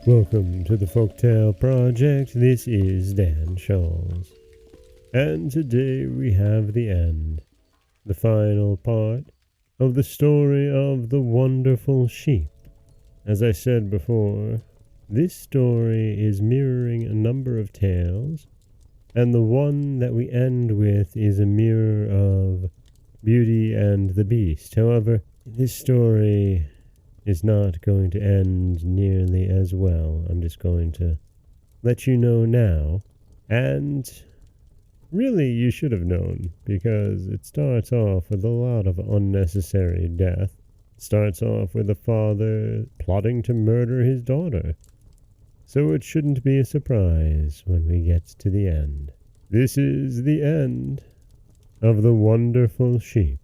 Welcome to the Folktale Project. This is Dan Scholz. And today we have the end, the final part of the story of the wonderful sheep. As I said before, this story is mirroring a number of tales, and the one that we end with is a mirror of Beauty and the Beast. However, this story is not going to end nearly as well. I'm just going to let you know now. And really, you should have known, because it starts off with a lot of unnecessary death. It starts off with a father plotting to murder his daughter. So it shouldn't be a surprise when we get to the end. This is the end of the wonderful sheep.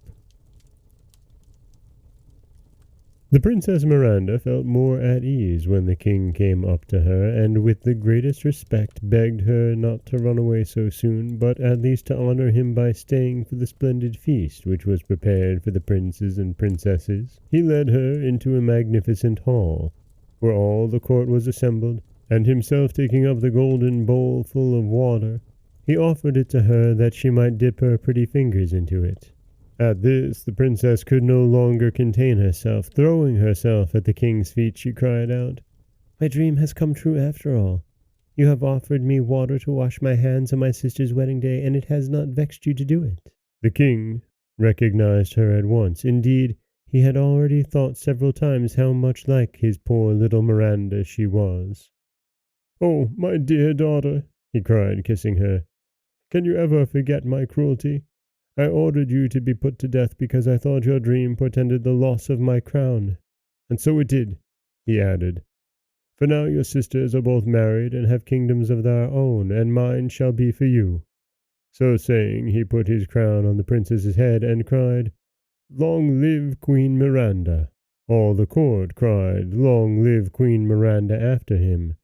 The Princess Miranda felt more at ease when the king came up to her, and with the greatest respect begged her not to run away so soon, but at least to honor him by staying for the splendid feast which was prepared for the princes and princesses. He led her into a magnificent hall, where all the court was assembled, and himself taking up the golden bowl full of water, he offered it to her that she might dip her pretty fingers into it. At this, the princess could no longer contain herself. Throwing herself at the king's feet, she cried out, "My dream has come true after all. You have offered me water to wash my hands on my sister's wedding day, and it has not vexed you to do it." The king recognized her at once. Indeed, he had already thought several times how much like his poor little Miranda she was. "Oh, my dear daughter," he cried, kissing her, "can you ever forget my cruelty? I ordered you to be put to death because I thought your dream portended the loss of my crown. And so it did," he added. "For now your sisters are both married and have kingdoms of their own, and mine shall be for you." So saying, he put his crown on the princess's head and cried, "Long live Queen Miranda!" All the court cried, "Long live Queen Miranda!" after him.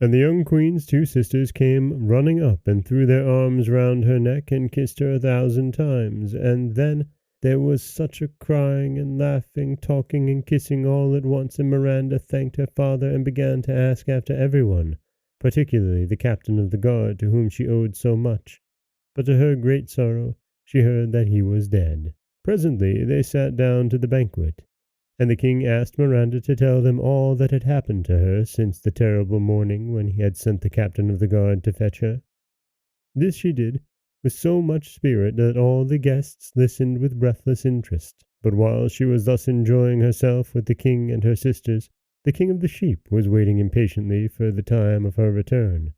And the young queen's two sisters came running up and threw their arms round her neck and kissed her 1,000 times. And then there was such a crying and laughing, talking and kissing all at once, and Miranda thanked her father and began to ask after everyone, particularly the captain of the guard to whom she owed so much. But to her great sorrow, she heard that he was dead. Presently they sat down to the banquet, and the king asked Miranda to tell them all that had happened to her since the terrible morning when he had sent the captain of the guard to fetch her. This she did with so much spirit that all the guests listened with breathless interest. But while she was thus enjoying herself with the king and her sisters, the king of the sheep was waiting impatiently for the time of her return.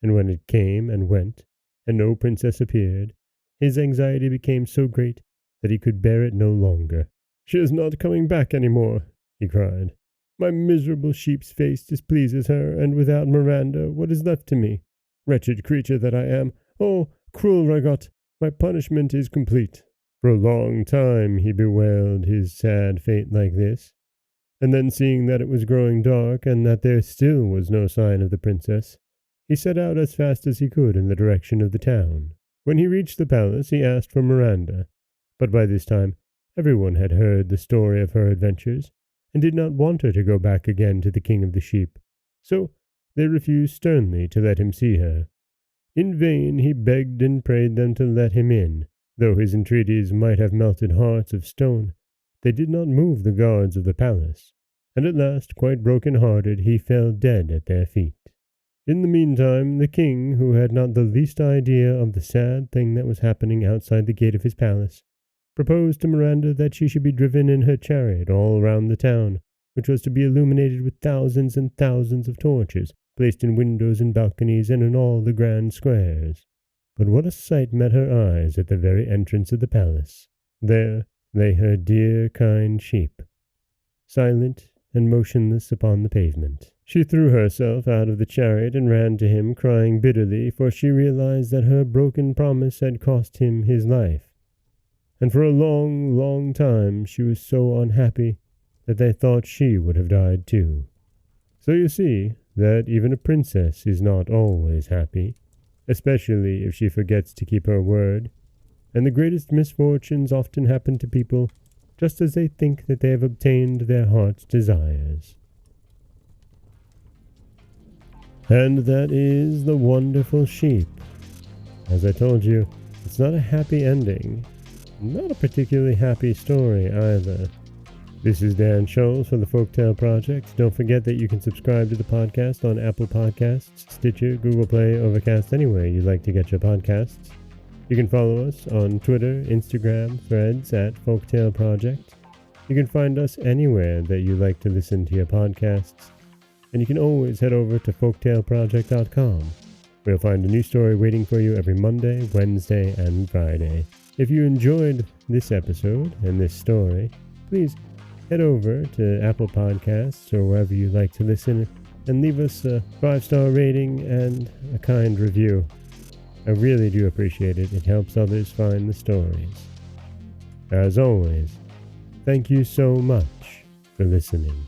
And when it came and went, and no princess appeared, his anxiety became so great that he could bear it no longer. "She is not coming back any more," he cried. "My miserable sheep's face displeases her, and without Miranda, what is left to me? Wretched creature that I am! Oh, cruel Ragot, my punishment is complete." For a long time he bewailed his sad fate like this, and then seeing that it was growing dark, and that there still was no sign of the princess, he set out as fast as he could in the direction of the town. When he reached the palace, he asked for Miranda, but by this time everyone had heard the story of her adventures, and did not want her to go back again to the king of the sheep, so they refused sternly to let him see her. In vain he begged and prayed them to let him in. Though his entreaties might have melted hearts of stone, they did not move the guards of the palace, and at last, quite broken-hearted, he fell dead at their feet. In the meantime, the king, who had not the least idea of the sad thing that was happening outside the gate of his palace, proposed to Miranda that she should be driven in her chariot all round the town, which was to be illuminated with thousands and thousands of torches, placed in windows and balconies and in all the grand squares. But what a sight met her eyes at the very entrance of the palace! There lay her dear, kind sheep, silent and motionless upon the pavement. She threw herself out of the chariot and ran to him, crying bitterly, for she realized that her broken promise had cost him his life. And for a long, long time she was so unhappy that they thought she would have died too. So you see that even a princess is not always happy, especially if she forgets to keep her word, and the greatest misfortunes often happen to people just as they think that they have obtained their heart's desires. And that is The Wonderful Sheep. As I told you, it's not a happy ending. Not a particularly happy story either. This is Dan Scholz from the Folktale Project. Don't forget that you can subscribe to the podcast on Apple Podcasts, Stitcher, Google Play, Overcast, anywhere you like to get your podcasts. You can follow us on Twitter, Instagram, Threads at Folktale Project. You can find us anywhere that you like to listen to your podcasts. And you can always head over to folktaleproject.com, where you'll find a new story waiting for you every Monday, Wednesday, and Friday. If you enjoyed this episode and this story, please head over to Apple Podcasts or wherever you like to listen and leave us a 5-star rating and a kind review. I really do appreciate it. It helps others find the stories. As always, thank you so much for listening.